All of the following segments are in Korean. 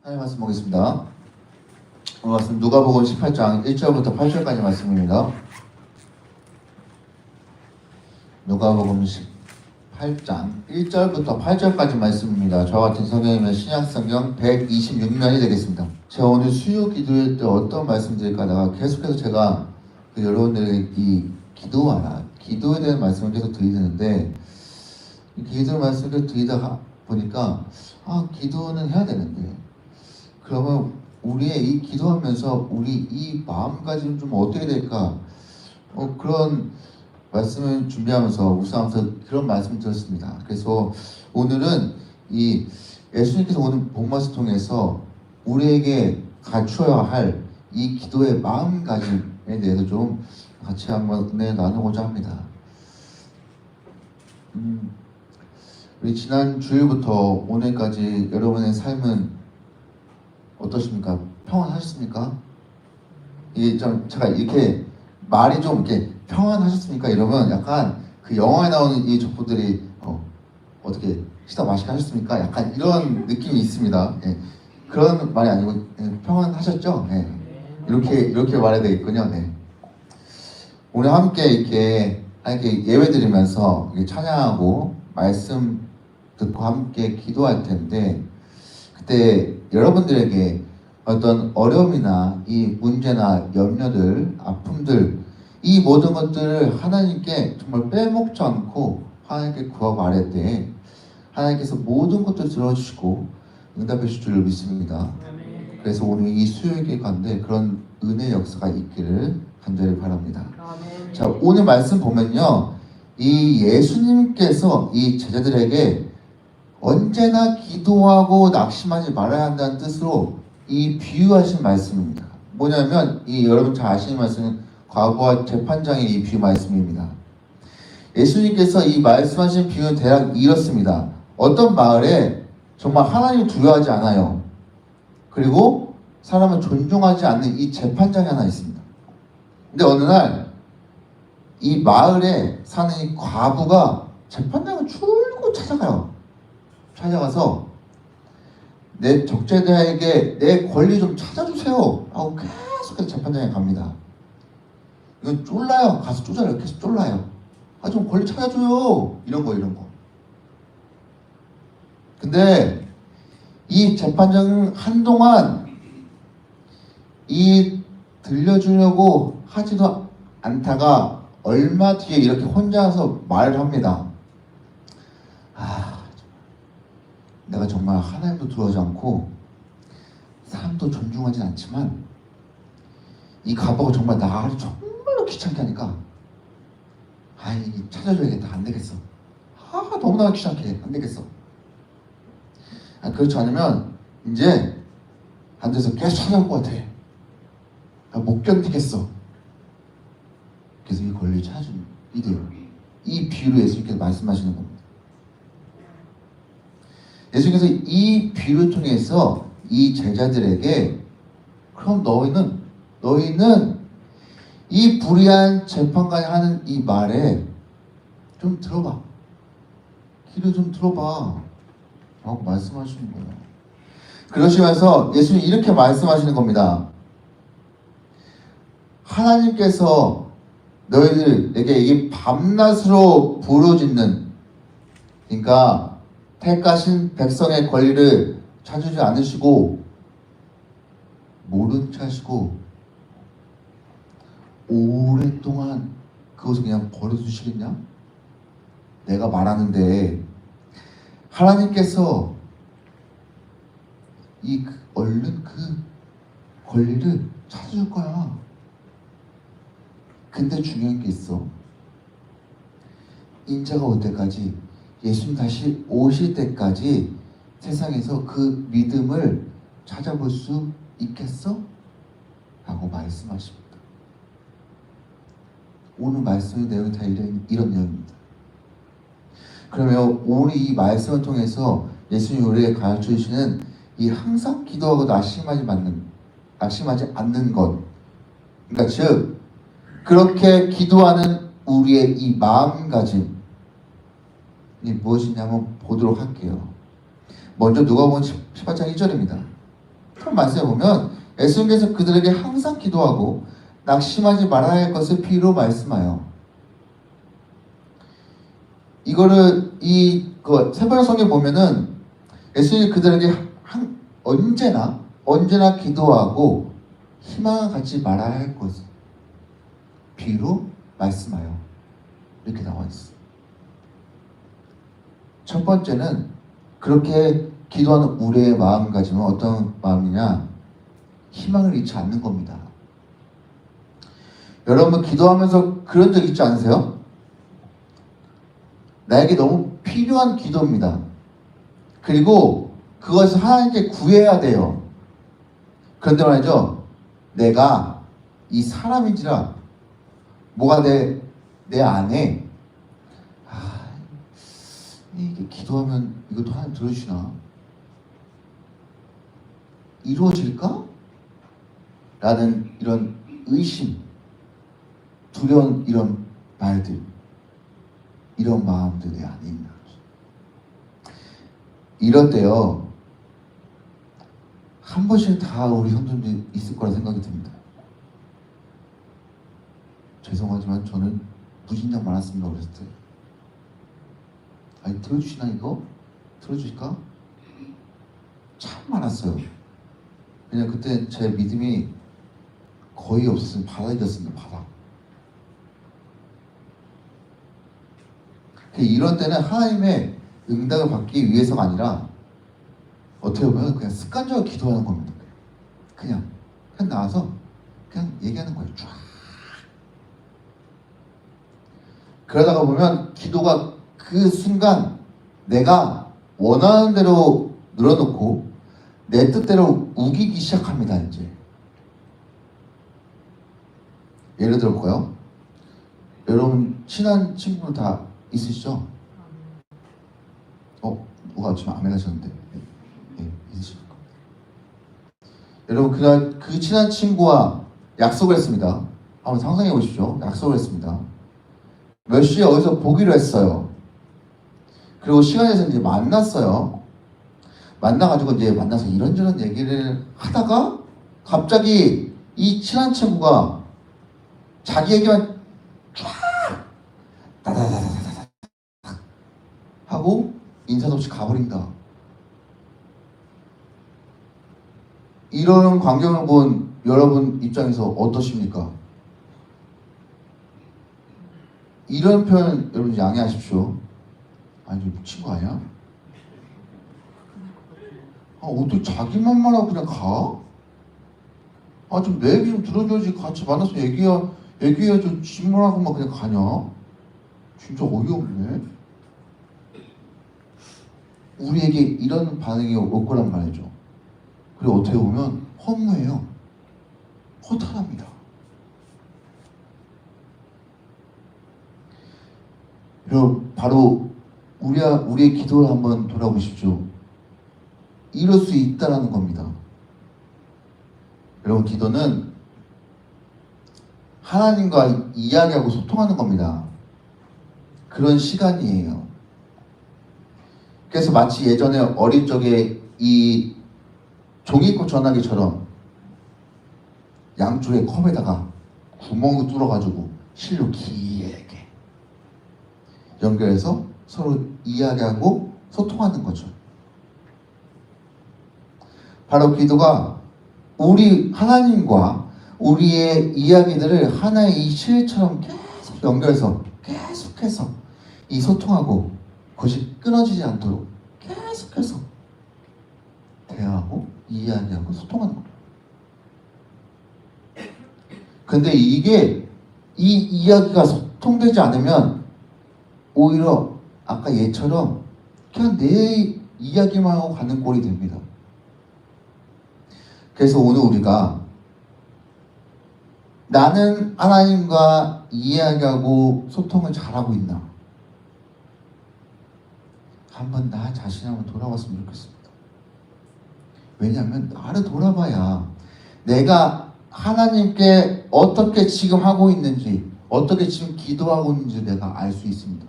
하나님 말씀 보겠습니다. 오늘 말씀 누가복음 18장 1절부터 8절까지 말씀입니다. 누가복음 18장 1절부터 8절까지 말씀입니다. 저와 같은 성경이면 신약성경 126면이 되겠습니다. 제가 오늘 수요 기도회 때 어떤 말씀 드릴까 하다가 계속해서 제가 여러분들에게 이 기도하라, 기도에 대한 말씀을 계속 드리는데 기도 말씀을 드리다 보니까 기도는 해야 되는데 그러면 우리의 이 기도하면서 우리 이 마음가짐 좀 어떻게 될까? 그런 말씀을 준비하면서 묵상하면서 그런 말씀을 들었습니다. 그래서 오늘은 이 예수님께서 오늘 본말씀 통해서 우리에게 갖춰야 할 이 기도의 마음가짐에 대해서 좀 같이 한번 나누고자 합니다. 우리 지난 주일부터 오늘까지 여러분의 삶은 어떠십니까? 평안하셨습니까? 이게 좀 제가 이렇게 말이 좀 이렇게 평안하셨습니까? 이러면 약간 그 영화에 나오는 이 족보들이 어떻게 시다 맛있게 하셨습니까? 약간 이런 느낌이 있습니다. 예. 그런 말이 아니고 평안하셨죠? 예. 이렇게 말해야 되겠군요. 네. 오늘 함께 이렇게 예배 드리면서 찬양하고 말씀 듣고 함께 기도할 텐데 그때 여러분들에게 어떤 어려움이나 이 문제나 염려들, 아픔들 이 모든 것들을 하나님께 정말 빼먹지 않고 하나님께 구하고 아뢰 때 하나님께서 모든 것들을 들어주시고 응답해 주실 줄 믿습니다. 그래서 오늘 이 수요일 가운데 그런 은혜 역사가 있기를 간절히 바랍니다. 자, 오늘 말씀 보면요, 이 예수님께서 이 제자들에게 언제나 기도하고 낙심하지 말아야 한다는 뜻으로 이 비유하신 말씀입니다. 뭐냐면 이 여러분 잘 아시는 말씀은 과부와 재판장의 이 비유 말씀입니다. 예수님께서 이 말씀하신 비유는 대략 이렇습니다. 어떤 마을에 정말 하나님을 두려워하지 않아요. 그리고 사람을 존중하지 않는 이 재판장이 하나 있습니다. 근데 어느 날 이 마을에 사는 이 과부가 재판장을 줄곧 찾아가서 내 적재자에게 내 권리 좀 찾아주세요 하고 계속해서 재판장에 갑니다. 이건 쫄라요. 가서 쪼자요. 계속 쫄라요. 좀 권리 찾아줘요. 이런 거. 근데 이 재판장은 한동안 이 들려주려고 하지도 않다가 얼마 뒤에 이렇게 혼자서 말을 합니다. 내가 정말 하나님도 두려워하지 않고 사람도 존중하진 않지만 이 가보가 정말 나를 정말로 귀찮게 하니까 찾아줘야겠다. 안 되겠어. 너무나 귀찮게 안 되겠어. 그렇지 않으면 이제 안 돼서 계속 찾아올 것 같아. 못 견디겠어. 그래서 이 권리를 찾아주는 이 비유로 예수님께서 말씀하시는 겁니다. 예수님께서 이 비유를 통해서 이 제자들에게 그럼 너희는 이 불의한 재판관이 하는 이 말에 좀 들어봐. 귀를 좀 들어봐. 라고 말씀하시는 거예요. 그러시면서 예수님이 이렇게 말씀하시는 겁니다. 하나님께서 너희들에게 이 밤낮으로 부르짖는, 그러니까 택하신 백성의 권리를 찾지 않으시고 모른 채 하시고 오랫동안 그것을 그냥 버려두시겠냐? 내가 말하는데 하나님께서 얼른 그 권리를 찾아줄 거야. 근데 중요한 게 있어. 인자가 올 때까지, 예수님 다시 오실 때까지 세상에서 그 믿음을 찾아볼 수 있겠어? 라고 말씀하십니다. 오늘 말씀의 내용이 다 이런 내용입니다. 그러면 오늘 이 말씀을 통해서 예수님이 우리에게 가르쳐 주시는 이 항상 기도하고 낙심하지 않는 것, 그러니까 즉 그렇게 기도하는 우리의 이 마음가짐이 무엇이냐 한번 보도록 할게요. 먼저 누가복음 18장 1절입니다. 그런 말씀에 보면 예수님께서 그들에게 항상 기도하고 낙심하지 말아야 할 것을 비유로 말씀하여 이거를 그 세번역 성경 보면은 예수님이 그들에게 언제나 기도하고 희망을 갖지 말아야 할 것을 비유로 말씀하여 이렇게 나와 있어. 첫 번째는 그렇게 기도하는 우리의 마음가짐은 어떤 마음이냐? 희망을 잃지 않는 겁니다. 여러분 기도하면서 그런 적 있지 않으세요? 나에게 너무 필요한 기도입니다. 그리고 그것을 하나님께 구해야 돼요. 그런데 말이죠. 내가 이 사람인지라 뭐가 내 안에 이게 기도하면 이것도 하나님 들어주시나? 이루어질까? 라는 이런 의심, 두려운 이런 말들, 이런 마음들 내 안에 있는 거죠. 이럴 때요, 한 번씩 다 우리 성도님들이 있을 거라 생각이 듭니다. 죄송하지만 저는 무진장 많았습니다. 어렸을 때. 아니 들어주시나 이거? 들어주실까? 참 많았어요. 왜냐면 그때 제 믿음이 거의 없었으면 바닥이었습니다. 바닥. 이런 때는 하나님의 응답을 받기 위해서가 아니라 어떻게 보면 그냥 습관적으로 기도하는 겁니다. 그냥 나와서 그냥 얘기하는 거예요. 쫙. 그러다가 보면 기도가 그 순간 내가 원하는 대로 늘어놓고 내 뜻대로 우기기 시작합니다. 이제 예를 들어 볼까요? 여러분 친한 친구들 다 있으시죠? 누가 지금 아멘 하셨는데 있으실 겁니다. 여러분 그날 그 친한 친구와 약속을 했습니다. 한번 상상해 보십시오. 약속을 했습니다. 몇 시에 어디서 보기로 했어요. 그리고 시간에서 이제 만났어요. 만나가지고 이제 만나서 이런저런 얘기를 하다가 갑자기 이 친한 친구가 자기 얘기만 쫙 다다다다다다 하고 인사도 없이 가버린다. 이런 광경을 본 여러분 입장에서 어떠십니까? 이런 표현 여러분 양해하십시오. 아니 미친 거 아니야? 어떻게 자기 맘만 하고 그냥 가? 좀 내 얘기 좀 들어줘야지. 같이 만나서 얘기해야지. 질문하고만 그냥 가냐? 진짜 어이없네. 우리에게 이런 반응이 올 거란 말이죠. 그리고 어떻게 보면 허무해요. 허탈합니다. 그리고 바로 우리의 기도를 한번 돌아보십시오. 이럴 수 있다라는 겁니다. 여러분 기도는 하나님과 이야기하고 소통하는 겁니다. 그런 시간이에요. 그래서 마치 예전에 어린 적에 이 종이꽃 전화기처럼 양쪽에 컵에다가 구멍을 뚫어가지고 실로 길게 연결해서 서로 이야기하고 소통하는 거죠. 바로 기도가 우리 하나님과 우리의 이야기들을 하나의 이 실처럼 계속 연결해서 계속해서 이 소통하고 그것이 끊어지지 않도록 계속해서 대화하고 이야기하고 소통하는 겁니다. 근데 이게 이 이야기가 소통되지 않으면 오히려 아까 얘처럼 그냥 내 이야기만 하고 가는 꼴이 됩니다. 그래서 오늘 우리가 나는 하나님과 이야기하고 소통을 잘하고 있나? 한번 나 자신을 한번 돌아봤으면 좋겠습니다. 왜냐하면 나를 돌아봐야 내가 하나님께 어떻게 지금 하고 있는지, 어떻게 지금 기도하고 있는지 내가 알 수 있습니다.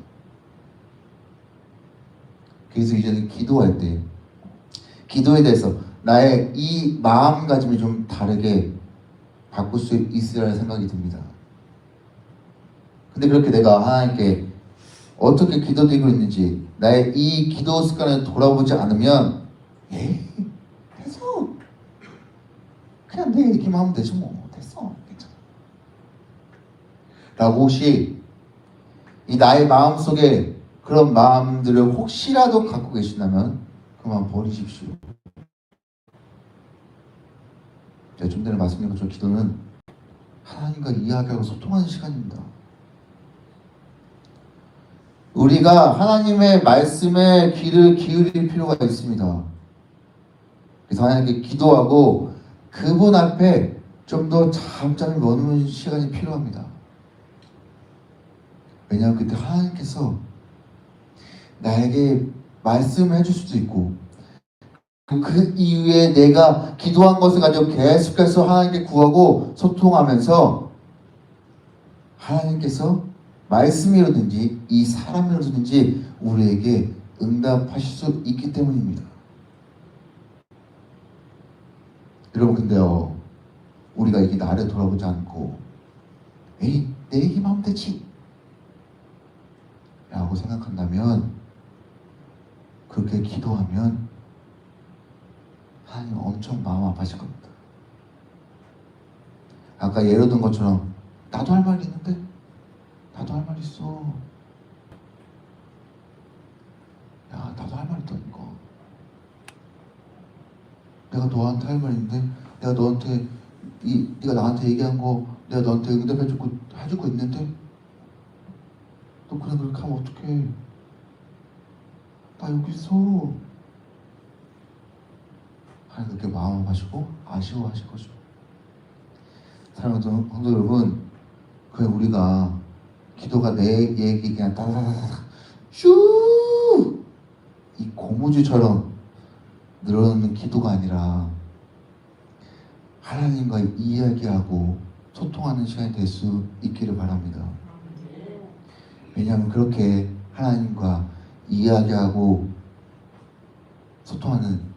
그래서 이제는 기도할 때 기도에 대해서 나의 이 마음가짐이 좀 다르게 바꿀 수 있으리라 생각이 듭니다. 근데 그렇게 내가 하나님께 어떻게 기도드리고 있는지 나의 이 기도 습관을 돌아보지 않으면 에이 됐어, 그냥 내 얘기만 하면 되지 뭐, 됐어, 괜찮아 라고 혹시 이 나의 마음속에 그런 마음들을 혹시라도 갖고 계신다면 그만 버리십시오. 제가 좀 전에 말씀드린 것처럼 기도는 하나님과 이야기하고 소통하는 시간입니다. 우리가 하나님의 말씀에 귀를 기울일 필요가 있습니다. 그래서 하나님께 기도하고 그분 앞에 좀 더 잠잠히 머무는 시간이 필요합니다. 왜냐하면 그때 하나님께서 나에게 말씀을 해줄 수도 있고 그 이후에 내가 기도한 것을 가지고 계속해서 하나님께 구하고 소통하면서 하나님께서 말씀이라든지 이 사람이라든지 우리에게 응답하실 수 있기 때문입니다. 여러분, 근데요, 우리가 이게 나를 돌아보지 않고 에이 내 얘기만 하면 되지 라고 생각한다면, 그렇게 기도하면 하나님 엄청 마음 아파하실 겁니다. 아까 예로 든 것처럼 나도 할 말이 있는데, 나도 할 말 있어, 야 나도 할 말 있다니까, 내가 너한테 할 말 있는데, 내가 너한테 네가 나한테 얘기한 거 내가 너한테 해주고 있는데 너 그냥 그렇게 하면 어떡해, 나 여기 있어. 하나님 그렇게 마음 아파하시고 아쉬워하실 거죠. 사랑하는 성도 여러분, 그냥 우리가 기도가 내 얘기 그냥 따다다닥 쭉 이 고무줄처럼 늘어놓는 기도가 아니라 하나님과 이야기하고 소통하는 시간이 될 수 있기를 바랍니다. 왜냐하면 그렇게 하나님과 이야기하고 소통하는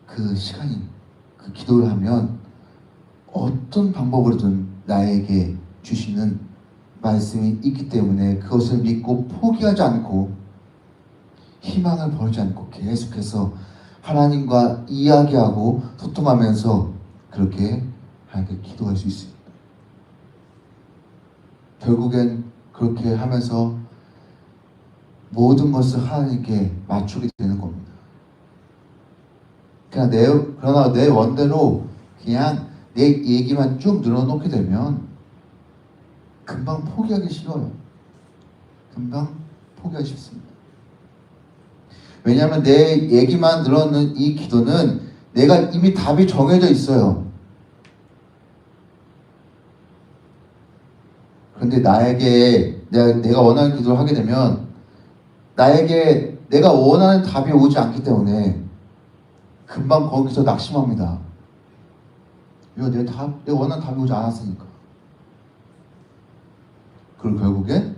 그 시간이, 그 기도를 하면 어떤 방법으로든 나에게 주시는 말씀이 있기 때문에 그것을 믿고 포기하지 않고 희망을 버리지 않고 계속해서 하나님과 이야기하고 소통하면서 그렇게 하나님께 기도할 수 있습니다. 결국엔 그렇게 하면서 모든 것을 하나님께 맞추게 되는 겁니다. 그러나 내 원대로 그냥 내 얘기만 쭉 늘어놓게 되면 금방 포기하기 싫어요. 금방 포기하기 쉽습니다. 왜냐하면 내 얘기만 늘어놓는 이 기도는 내가 이미 답이 정해져 있어요. 그런데 나에게 내가 원하는 기도를 하게 되면 나에게 내가 원하는 답이 오지 않기 때문에 금방 거기서 낙심합니다. 이거 내가 원하는 답이 오지 않았으니까. 그리고 결국엔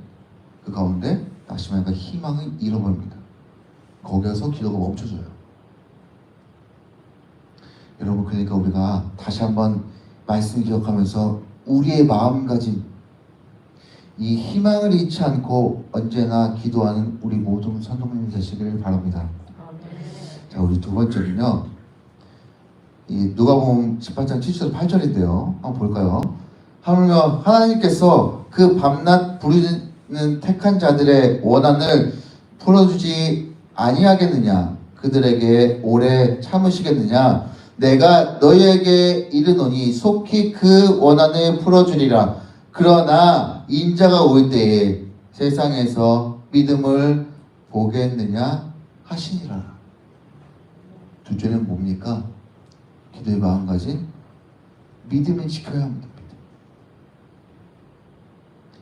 그 가운데 낙심하니까 희망을 잃어버립니다. 거기에서 기도가 멈춰져요. 여러분, 그러니까 우리가 다시 한번 말씀 기억하면서 우리의 마음가짐, 이 희망을 잃지 않고 언제나 기도하는 우리 모든 성도님이 되시길 바랍니다. 자, 우리 두 번째는요, 이 누가복음 18장 7절 8절인데요. 한번 볼까요? 하나님께서 그 밤낮 부르짖는 택한 자들의 원한을 풀어주지 아니하겠느냐? 그들에게 오래 참으시겠느냐? 내가 너희에게 이르노니 속히 그 원한을 풀어주리라. 그러나 인자가 올 때에 세상에서 믿음을 보겠느냐 하시니라. 둘째는 뭡니까? 기도의 마음가짐, 믿음을 지켜야 합니다.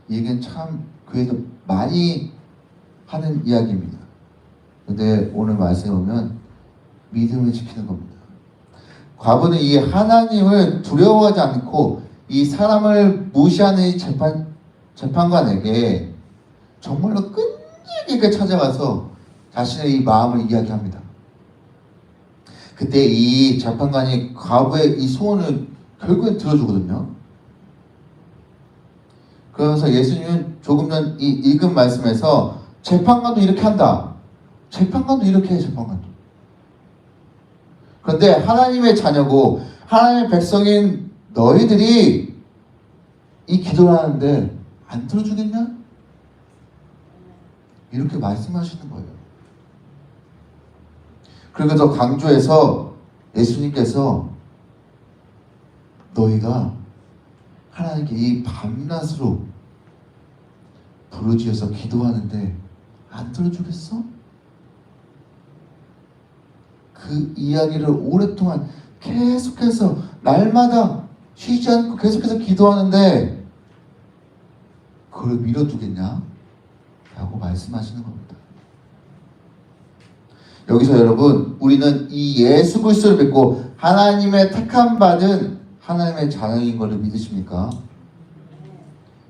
이 얘기는 참 교회에서 많이 하는 이야기입니다. 근데 오늘 말씀에 보면 믿음을 지키는 겁니다. 과부는 이 하나님을 두려워하지 않고 이 사람을 무시하는 이 재판관에게 정말로 끈질기게 찾아가서 자신의 이 마음을 이야기합니다. 그때 이 재판관이 과부의 이 소원을 결국엔 들어주거든요. 그러면서 예수님은 조금 전 이 읽은 말씀에서 재판관도 이렇게 한다. 재판관도 이렇게 해, 재판관도. 그런데 하나님의 자녀고 하나님의 백성인 너희들이 이 기도를 하는데 안 들어주겠냐? 이렇게 말씀하시는 거예요. 그리고 더 강조해서 예수님께서 너희가 하나님께 이 밤낮으로 부르짖어서 기도하는데 안 들어주겠어? 그 이야기를 오랫동안 계속해서 날마다 쉬지 않고 계속해서 기도하는데 그걸 미뤄두겠냐? 라고 말씀하시는 겁니다. 여기서 여러분, 우리는 이 예수 그리스도를 믿고 하나님의 택함 받은 하나님의 자녀인 것을 믿으십니까?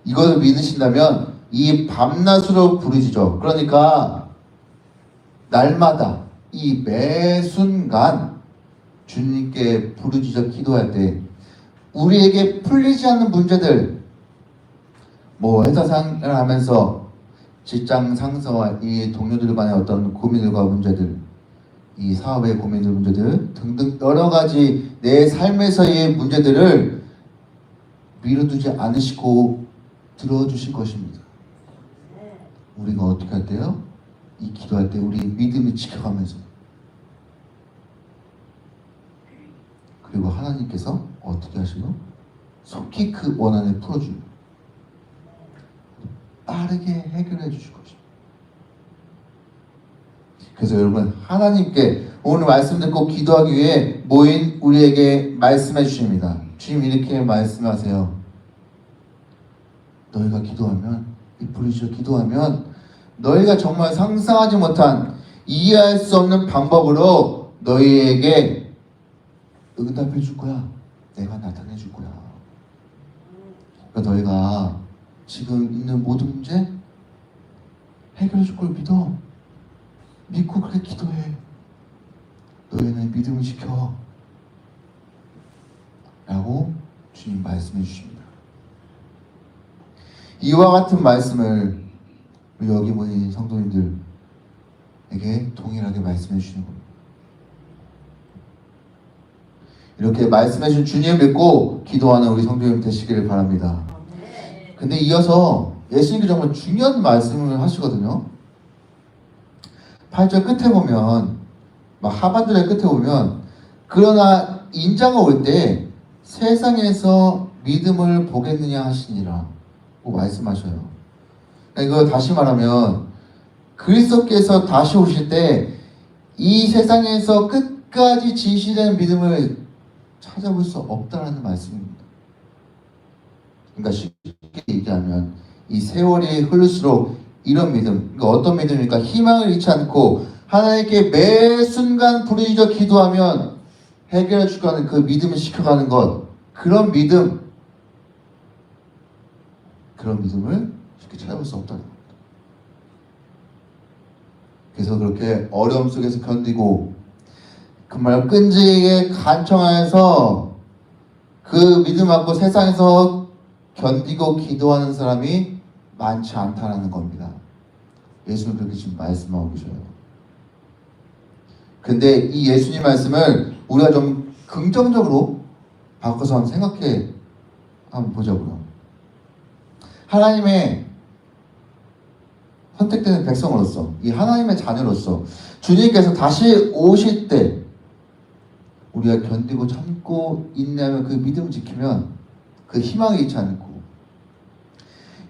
이것을 믿으신다면 이 밤낮으로 부르짖어. 그러니까 날마다 이 매 순간 주님께 부르짖어 기도할 때 우리에게 풀리지 않는 문제들, 뭐 회사 생활을 하면서 직장 상사와 이 동료들 간의 어떤 고민들과 문제들, 이 사업의 고민들 문제들 등등 여러 가지 내 삶에서의 문제들을 미뤄두지 않으시고 들어주실 것입니다. 우리가 어떻게 할 때요? 이 기도할 때 우리 믿음을 지켜가면서, 그리고 하나님께서 어떻게 하시고 속히 그 원한을 풀어주고 빠르게 해결해 주실 것입니다. 그래서 여러분, 하나님께 오늘 말씀 듣고 기도하기 위해 모인 우리에게 말씀해 주십니다. 주님 이렇게 말씀하세요. 너희가 기도하면, 이 부르짖어 기도하면 너희가 정말 상상하지 못한 이해할 수 없는 방법으로 너희에게 응답해 줄 거야. 내가 나타내 줄 거야. 그러니까 너희가 지금 있는 모든 문제 해결해 줄 걸 믿어. 믿고 그렇게 기도해. 너희는 믿음을 지켜. 라고 주님 말씀해 주십니다. 이와 같은 말씀을 우리 여기 모인 성도님들에게 동일하게 말씀해 주시는 겁니다. 이렇게 말씀해 주신 주님을 믿고 기도하는 우리 성도님 되시기를 바랍니다. 근데 이어서 예수님께서 정말 중요한 말씀을 하시거든요. 8절 끝에 보면, 막 하반절의 끝에 보면, 그러나 인자가 올 때 세상에서 믿음을 보겠느냐 하시니라 고 말씀하셔요. 이거 다시 말하면 그리스도께서 다시 오실 때 이 세상에서 끝까지 진실된 믿음을 찾아볼 수 없다라는 말씀입니다. 그러니까 쉽게 얘기하면 이 세월이 흐를수록 이런 믿음, 그러니까 어떤 믿음입니까? 희망을 잃지 않고 하나님께 매 순간 부르짖어 기도하면 해결해 주가는 그 믿음을 지켜가는 것, 그런 믿음을 쉽게 찾아볼 수 없다는 겁니다. 그래서 그렇게 어려움 속에서 견디고 정말 끈질기게 간청하여서 그 믿음 갖고 세상에서 견디고 기도하는 사람이 많지 않다는 겁니다. 예수는 그렇게 지금 말씀하고 계셔요. 근데 이 예수님 말씀을 우리가 좀 긍정적으로 바꿔서 한번 생각해 한번 보자고요. 하나님의 선택되는 백성으로서, 이 하나님의 자녀로서 주님께서 다시 오실 때 우리가 견디고 참고 인내하며 그 믿음을 지키면, 그 희망을 잃지 않고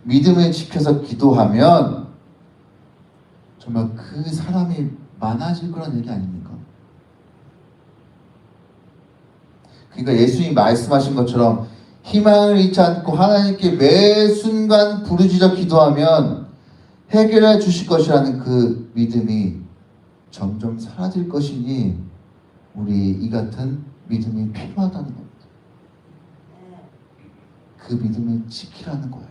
믿음을 지켜서 기도하면 정말 그 사람이 많아질 거란 얘기 아닙니까? 그러니까 예수님이 말씀하신 것처럼 희망을 잃지 않고 하나님께 매 순간 부르짖어 기도하면 해결해 주실 것이라는 그 믿음이 점점 사라질 것이니 우리 이 같은 믿음이 필요하다는 겁니다. 그 믿음을 지키라는 거예요.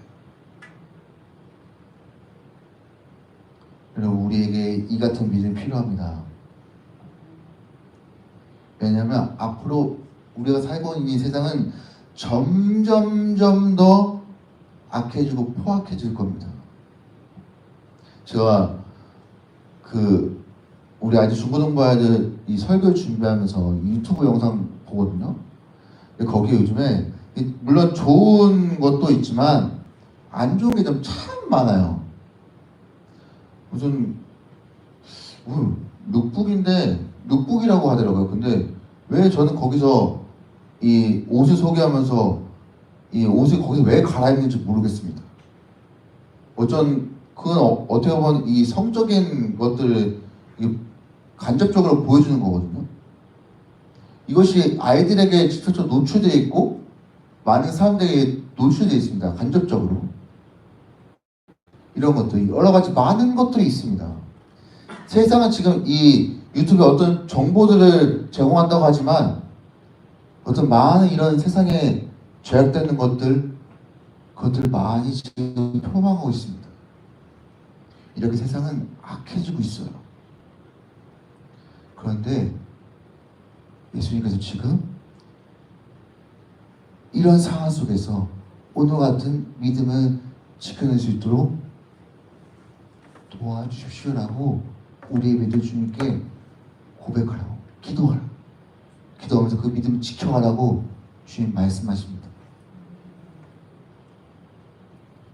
여러분, 우리에게 이 같은 믿음이 필요합니다. 왜냐하면 앞으로 우리가 살고 있는 이 세상은 점점점 더 악해지고 포악해질 겁니다. 제가 우리 아이들 중고등부 아이들 이 설교 준비하면서 유튜브 영상 보거든요. 근데 거기에 요즘에 물론 좋은 것도 있지만 안 좋은 게 좀 참 많아요. 무슨 룩북이라고 하더라고요. 근데 왜 저는 거기서 이 옷을 소개하면서 이 옷을 거기서 왜 갈아입는지 모르겠습니다. 그건 어떻게 보면 이 성적인 것들을 간접적으로 보여주는 거거든요. 이것이 아이들에게 직접적으로 노출되어 있고 많은 사람들에게 노출되어 있습니다. 간접적으로. 이런 것들이 여러 가지 많은 것들이 있습니다. 세상은 지금 이 유튜브에 어떤 정보들을 제공한다고 하지만 어떤 많은 이런 세상에 죄악되는 그것들을 많이 지금 표방하고 있습니다. 이렇게 세상은 악해지고 있어요. 그런데 예수님께서 지금 이런 상황 속에서 오늘 같은 믿음을 지켜낼 수 있도록 도와주십시오라고 우리의 믿을 주님께 고백하라고, 기도하라고, 기도하면서 그 믿음을 지켜가라고 주님 말씀하십니다.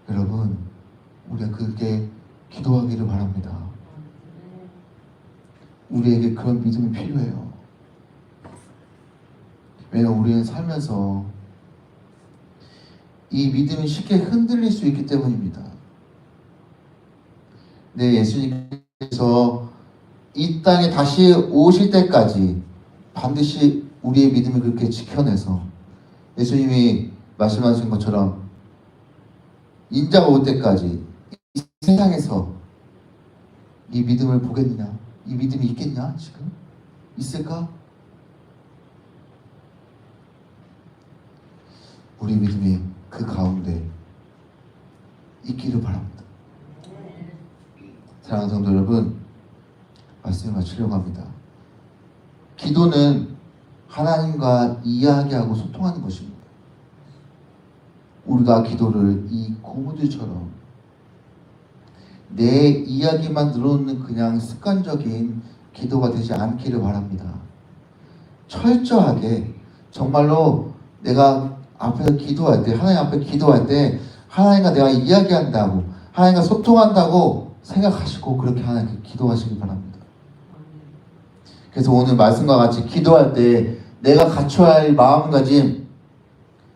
여러분, 우리가 그렇게 기도하기를 바랍니다. 우리에게 그런 믿음이 필요해요. 왜냐하면 우리는 살면서 이 믿음이 쉽게 흔들릴 수 있기 때문입니다. 네, 예수님께서 이 땅에 다시 오실 때까지 반드시 우리의 믿음을 그렇게 지켜내서 예수님이 말씀하신 것처럼 인자가 올 때까지 이 세상에서 이 믿음을 보겠느냐? 이 믿음이 있겠냐? 지금? 있을까? 우리 믿음이 그 가운데 있기를 바랍니다. 사랑하는 성도 여러분, 말씀을 마치려고 합니다. 기도는 하나님과 이야기하고 소통하는 것입니다. 우리가 기도를 이 고무들처럼 내 이야기만 늘어놓는 그냥 습관적인 기도가 되지 않기를 바랍니다. 철저하게 정말로 내가 앞에서 기도할 때, 하나님 앞에 기도할 때 하나님과 내가 이야기한다고, 하나님과 소통한다고 생각하시고 그렇게 하나님께 기도하시기 바랍니다. 그래서 오늘 말씀과 같이 기도할 때 내가 갖춰야 할 마음가짐,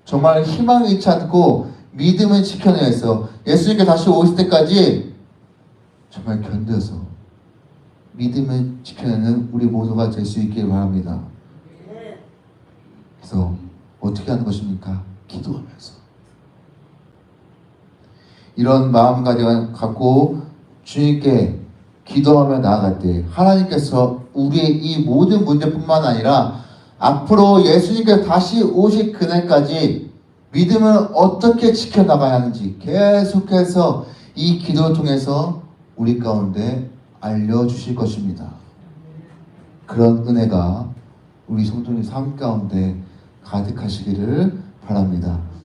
정말 희망을 잃지 않고 믿음을 지켜내서 예수님께 다시 오실 때까지 정말 견뎌서 믿음을 지켜내는 우리 모두가 될 수 있기를 바랍니다. 그래서 어떻게 하는 것입니까? 기도하면서. 이런 마음가짐을 갖고 주님께 기도하며 나아갈 때 하나님께서 우리의 이 모든 문제뿐만 아니라 앞으로 예수님께서 다시 오실 그날까지 믿음을 어떻게 지켜나가야 하는지 계속해서 이 기도를 통해서 우리 가운데 알려주실 것입니다. 그런 은혜가 우리 성도님 삶 가운데 가득하시기를 바랍니다.